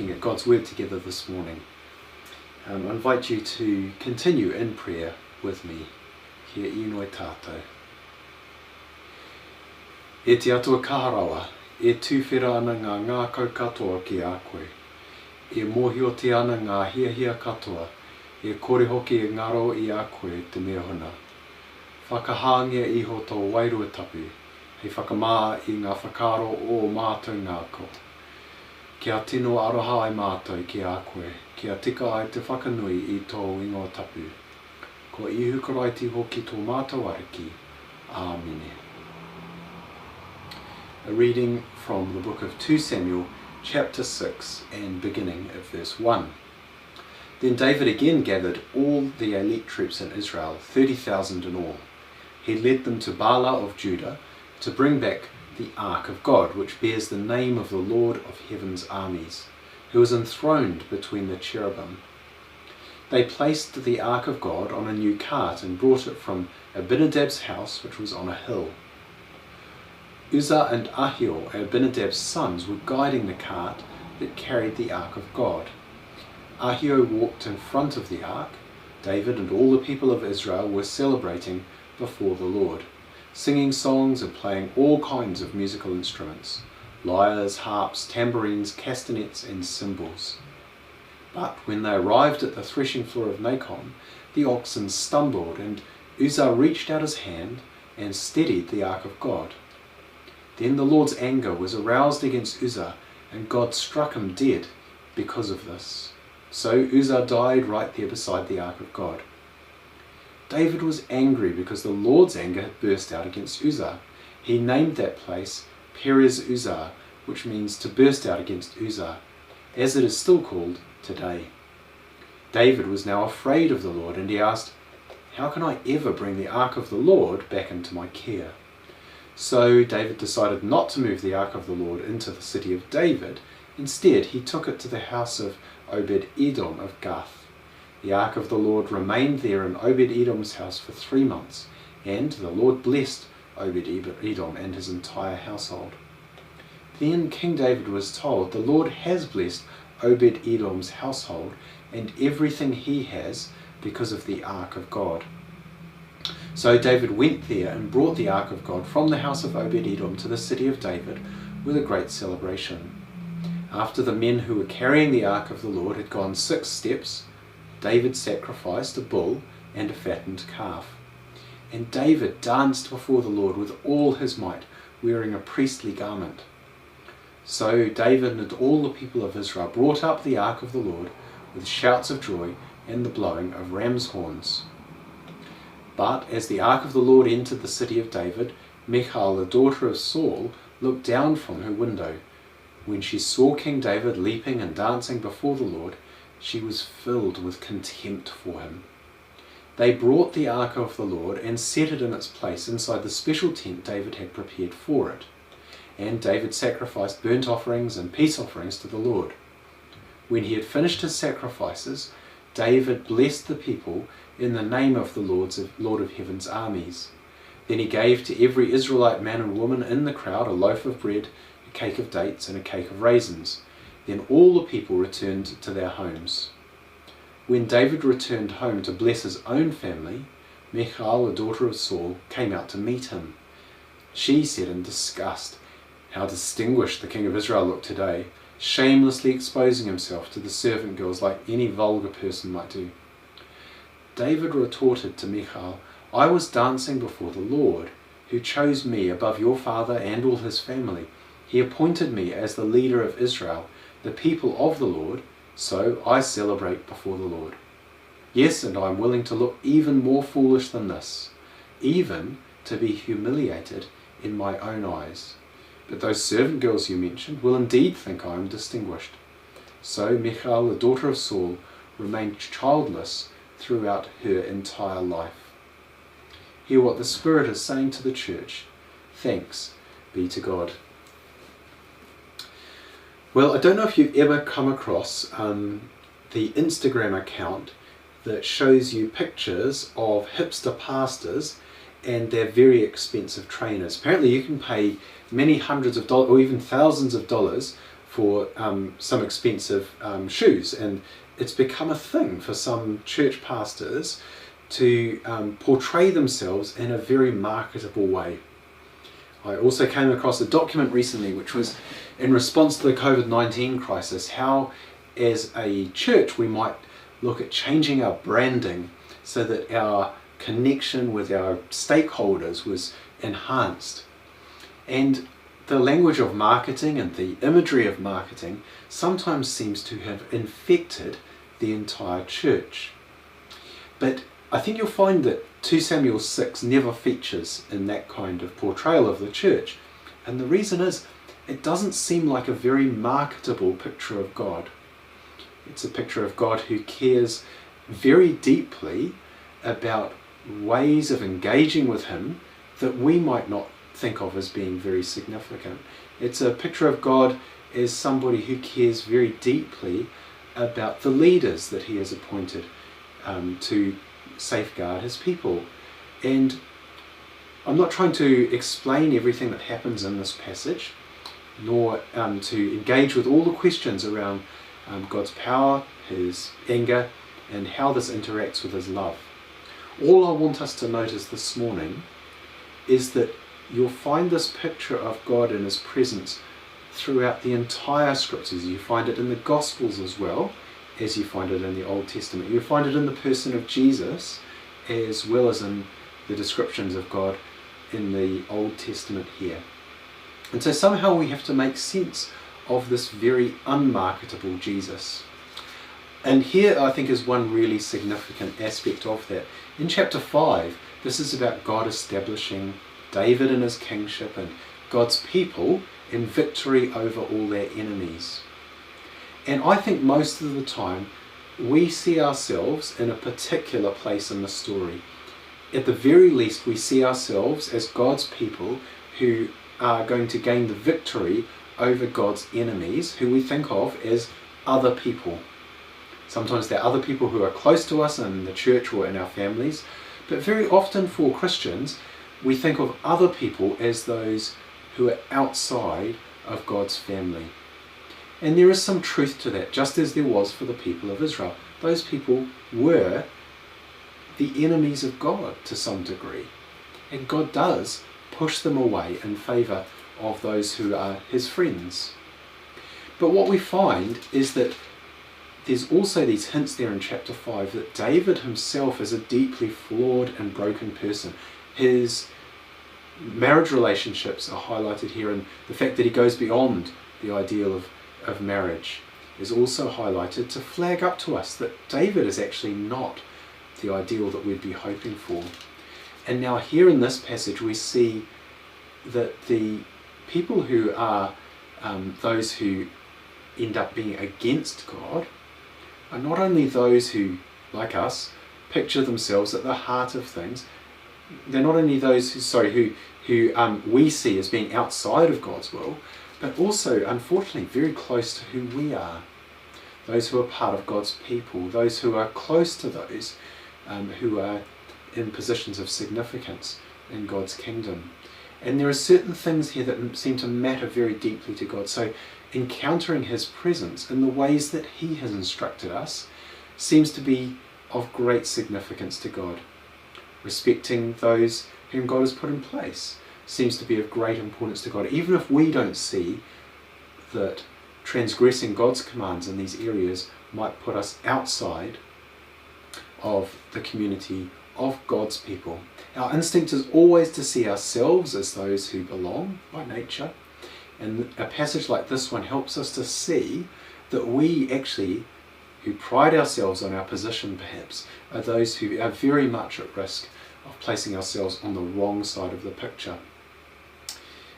looking at God's Word together this morning. I invite you to continue in prayer with me. Kia inoi tātou. E te atua kaharawa, e tūwhera ana ngā katoa ki a koe. E mōhio ana ngā hiahia katoa, e kore hoki e ngaro i a koe te mea huna. Whakahāngia iho tō wairua tapu, hei whakamā i ngā whakaro o mātou ngāko. Kia tino aroha ai mātou ki a koe, kia tika ai te whakanui i tō ingo tapu. Ko ihu karaiti hoki tō mātou ariki. Āmene. A reading from the book of 2 Samuel, chapter 6, and beginning at verse 1. Then David again gathered all the elite troops in Israel, 30,000 in all. He led them to Bala of Judah to bring back the ark of God, which bears the name of the Lord of heaven's armies, who is enthroned between the cherubim. They placed the ark of God on a new cart and brought it from Abinadab's house, which was on a hill. Uzzah and Ahio, Abinadab's sons, were guiding the cart that carried the ark of God. Ahio walked in front of the ark. David and all the people of Israel were celebrating before the Lord, singing songs and playing all kinds of musical instruments, lyres, harps, tambourines, castanets and cymbals. But when they arrived at the threshing floor of Nacon, the oxen stumbled, and Uzzah reached out his hand and steadied the ark of God. Then the Lord's anger was aroused against Uzzah, and God struck him dead because of this. So Uzzah died right there beside the ark of God. David was angry because the Lord's anger had burst out against Uzzah. He named that place Perez Uzzah, which means to burst out against Uzzah, as it is still called today. David was now afraid of the Lord, and he asked, "How can I ever bring the ark of the Lord back into my care?" So David decided not to move the ark of the Lord into the city of David. Instead, he took it to the house of Obed-Edom of Gath. The ark of the Lord remained there in Obed-Edom's house for 3 months, and the Lord blessed Obed-Edom and his entire household. Then King David was told, "The Lord has blessed Obed-Edom's household and everything he has because of the ark of God." So David went there and brought the ark of God from the house of Obed-Edom to the city of David with a great celebration. After the men who were carrying the ark of the Lord had gone 6 steps, David sacrificed a bull and a fattened calf. And David danced before the Lord with all his might, wearing a priestly garment. So David and all the people of Israel brought up the ark of the Lord with shouts of joy and the blowing of ram's horns. But as the ark of the Lord entered the city of David, Michal, the daughter of Saul, looked down from her window. When she saw King David leaping and dancing before the Lord, she was filled with contempt for him. They brought the ark of the Lord and set it in its place inside the special tent David had prepared for it. And David sacrificed burnt offerings and peace offerings to the Lord. When he had finished his sacrifices, David blessed the people in the name of the Lord of heaven's armies. Then he gave to every Israelite man and woman in the crowd a loaf of bread, a cake of dates, and a cake of raisins. Then all the people returned to their homes. When David returned home to bless his own family, Michal, the daughter of Saul, came out to meet him. She said in disgust, "How distinguished the king of Israel looked today, shamelessly exposing himself to the servant girls like any vulgar person might do." David retorted to Michal, "I was dancing before the Lord, who chose me above your father and all his family. He appointed me as the leader of Israel, the people of the Lord, so I celebrate before the Lord. Yes, and I am willing to look even more foolish than this, even to be humiliated in my own eyes. But those servant girls you mentioned will indeed think I am distinguished." So Michal, the daughter of Saul, remained childless throughout her entire life. Hear what the Spirit is saying to the church. Thanks be to God. Well, I don't know if you've ever come across the Instagram account that shows you pictures of hipster pastors and their very expensive trainers. Apparently you can pay many hundreds of dollars or even thousands of dollars for some expensive shoes, and it's become a thing for some church pastors to portray themselves in a very marketable way. I also came across a document recently which was in response to the COVID-19 crisis, how as a church we might look at changing our branding so that our connection with our stakeholders was enhanced. And the language of marketing and the imagery of marketing sometimes seems to have infected the entire church. But I think you'll find that 2 Samuel 6 never features in that kind of portrayal of the church. And the reason is, it doesn't seem like a very marketable picture of God. It's a picture of God who cares very deeply about ways of engaging with him that we might not think of as being very significant. It's a picture of God as somebody who cares very deeply about the leaders that he has appointed to safeguard his people. And I'm not trying to explain everything that happens in this passage, nor to engage with all the questions around God's power, his anger, and how this interacts with his love. All I want us to notice this morning is that you'll find this picture of God and his presence throughout the entire scriptures. You find it in the Gospels as well as you find it in the Old Testament. You find it in the person of Jesus as well as in the descriptions of God in the Old Testament here. And so somehow we have to make sense of this very unmarketable Jesus. And here I think is one really significant aspect of that. In chapter 5, this is about God establishing David and his kingship and God's people in victory over all their enemies. And I think most of the time we see ourselves in a particular place in the story. At the very least, we see ourselves as God's people who are going to gain the victory over God's enemies, who we think of as other people. Sometimes they're other people who are close to us in the church or in our families, but very often for Christians, we think of other people as those who are outside of God's family. And there is some truth to that, just as there was for the people of Israel. Those people were the enemies of God to some degree. And God does push them away in favour of those who are his friends. But what we find is that there's also these hints there in chapter 5 that David himself is a deeply flawed and broken person. His marriage relationships are highlighted here, and the fact that he goes beyond the ideal of marriage is also highlighted to flag up to us that David is actually not the ideal that we'd be hoping for. And now here in this passage we see that the people who are those who end up being against God are not only those who, like us, picture themselves at the heart of things. They're not only those who we see as being outside of God's will, but also, unfortunately, very close to who we are. Those who are part of God's people, those who are close to those who are in positions of significance in God's kingdom. And there are certain things here that seem to matter very deeply to God. So encountering his presence in the ways that he has instructed us seems to be of great significance to God. Respecting those whom God has put in place seems to be of great importance to God, even if we don't see that transgressing God's commands in these areas might put us outside of the community of God's people. Our instinct is always to see ourselves as those who belong by nature, and a passage like this one helps us to see that we actually, who pride ourselves on our position perhaps, are those who are very much at risk of placing ourselves on the wrong side of the picture.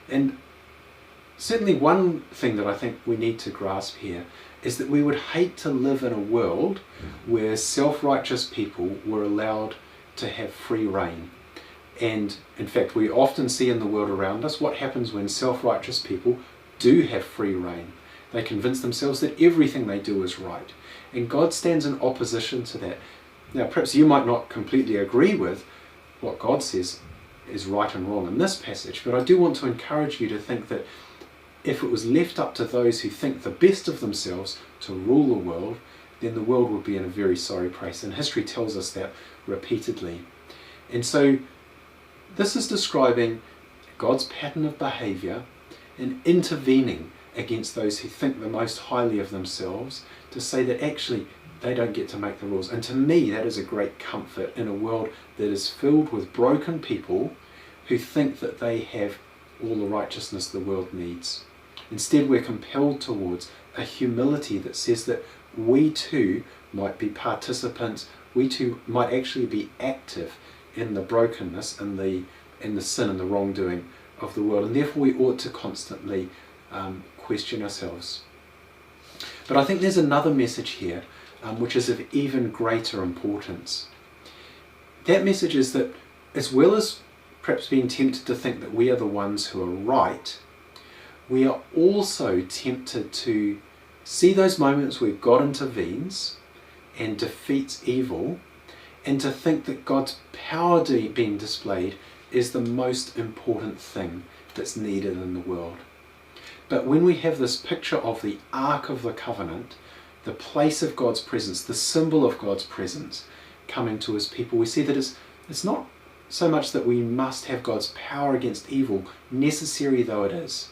And certainly one thing that I think we need to grasp here is that we would hate to live in a world where self-righteous people were allowed to have free rein. And in fact, we often see in the world around us what happens when self-righteous people do have free rein. They convince themselves that everything they do is right. And God stands in opposition to that. Now, perhaps you might not completely agree with what God says is right and wrong in this passage, but I do want to encourage you to think that if it was left up to those who think the best of themselves to rule the world, then the world would be in a very sorry place. And history tells us that repeatedly. And so this is describing God's pattern of behaviour in intervening against those who think the most highly of themselves, to say that actually they don't get to make the rules. And to me, that is a great comfort in a world that is filled with broken people who think that they have all the righteousness the world needs. Instead, we're compelled towards a humility that says that we too might be participants, we too might actually be active in the brokenness and the sin and the wrongdoing of the world, and therefore we ought to constantly question ourselves. But I think there's another message here which is of even greater importance. That message is that, as well as perhaps being tempted to think that we are the ones who are right, we are also tempted to see those moments where God intervenes and defeats evil, and to think that God's power being displayed is the most important thing that's needed in the world. But when we have this picture of the Ark of the Covenant, the place of God's presence, the symbol of God's presence coming to his people, we see that it's not so much that we must have God's power against evil, necessary though it is.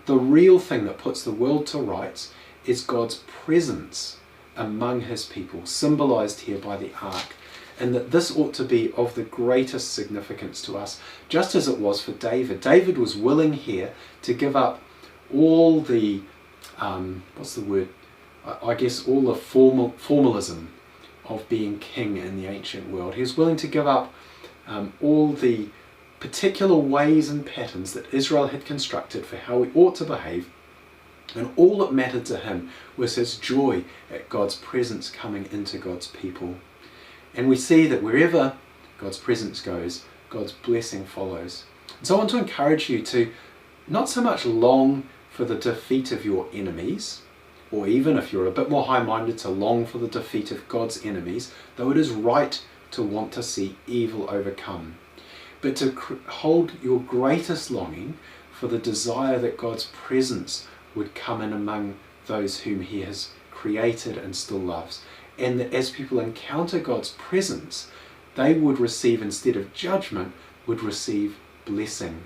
The real thing that puts the world to rights is God's presence among his people, symbolized here by the ark, and that this ought to be of the greatest significance to us, just as it was for David. David was willing here to give up all the, all the formalism of being king in the ancient world. He was willing to give up all the particular ways and patterns that Israel had constructed for how we ought to behave, and all that mattered to him was his joy at God's presence coming into God's people. And we see that wherever God's presence goes, God's blessing follows. And so I want to encourage you to not so much long for the defeat of your enemies, or even if you're a bit more high-minded, to long for the defeat of God's enemies, though it is right to want to see evil overcome, but to hold your greatest longing for the desire that God's presence would come in among those whom he has created and still loves, and that as people encounter God's presence, they would receive, instead of judgment, would receive blessing.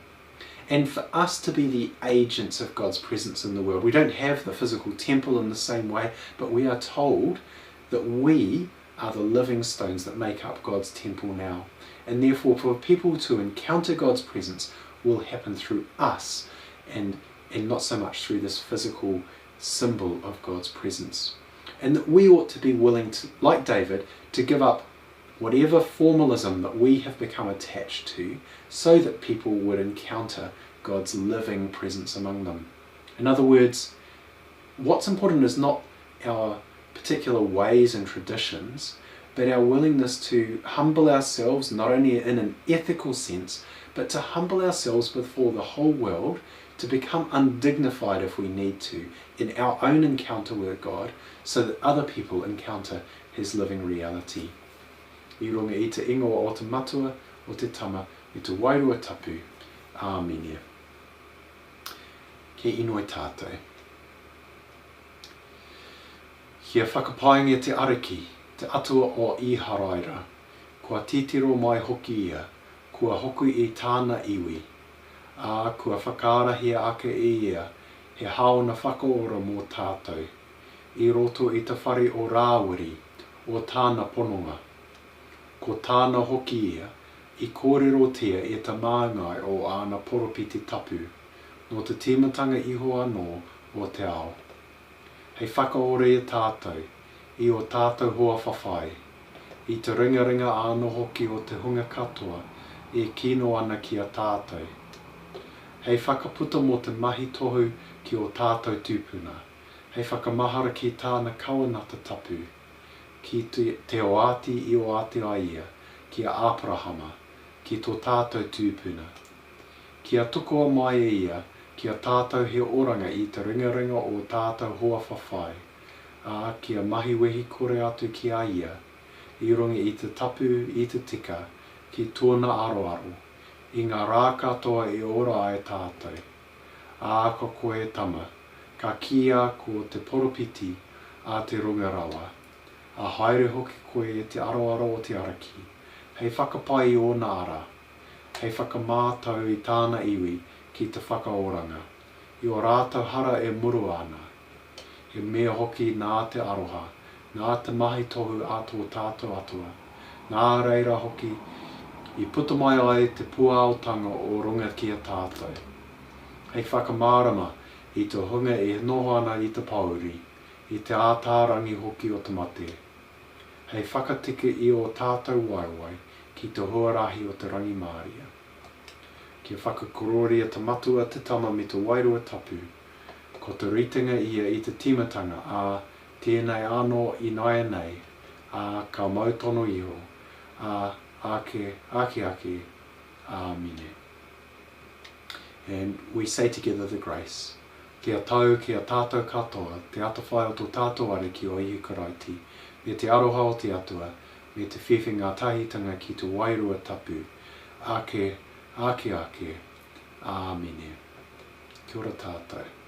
And for us to be the agents of God's presence in the world, we don't have the physical temple in the same way, but we are told that we are the living stones that make up God's temple now. And therefore, for people to encounter God's presence will happen through us, and not so much through this physical symbol of God's presence. And that we ought to be willing to, like David, to give up whatever formalism that we have become attached to, so that people would encounter God's living presence among them. In other words, what's important is not our particular ways and traditions, but our willingness to humble ourselves, not only in an ethical sense, but to humble ourselves before the whole world, to become undignified if we need to in our own encounter with God, so that other people encounter his living reality. I runga i te ingoa o te matua, o te tama, i te wairua tapu. Āmenia. Ke inoi tātou. Kia whakapaingia te ariki, te atua o i haraira. Kua titiro mai hoki ia, kua hoku i tāna iwi. Kua whakaarahia ake i ia, he haona whakaora mō tātou. I roto i te whare o rāwiri, o tāna pononga. Ko tāna hoki ia, i kōrerotia e te māngai o āna poropiti tapu, no te tīmatanga iho anō o te ao. Hei whakaore i tātou, i o tātou hoa whawhai, i te ringaringa āno hoki o te hunga katoa, e kino ana ki a tātou. Hei whakaputa mō te mahi tohu ki o tātou tūpuna, hei whakamahara ki tāna kawanata tapu, ki te oati i o ate aia, ki a Abrahama, ki tō tātou tūpuna. Ki a tukoa mai ia, ki a tātou he oranga i te ringaringa o tātou hoa whawhai, ki a mahi wehi kore atu ki a ia, i runga i te tapu i te tika, ki tōna aroaro, i ngā rā katoa i ora ai tātou. a ko koe tama, ka kia ko te poropiti a te runga rawa. A haere hoki koe e te aroaro o te araki, hei whakapai o nā ara, hei whakamātau i tāna iwi ki te whakaoranga, i o rātau hara e muru ana, he mea hoki nā te aroha, nā te mahi tohu a tō tātou atua, nā reira hoki i puta mai ai te puaotanga o runga ki a tātou. Hei whakamārama i te hunga e noho ana i te pauri, i te ātārangi hoki o te mate. Hei whakatike i o tātou waiwai ki te huarahi o te rangi Māria. Kia whakakororia te matua te tama me te wairua tapu, ko te ritinga ia i te timatanga a tēnei anō I nai nei, a ka mautono iho, a ake, Āmine. And we say together the grace. Kia tau, kia tātou katoa, te atawhai o tō tātou are ki o ihu karaiti, me te aroha o te atua, me te whiwhinga tahitanga ki te wairua tapu, ake, Āmine. Kia ora tātou.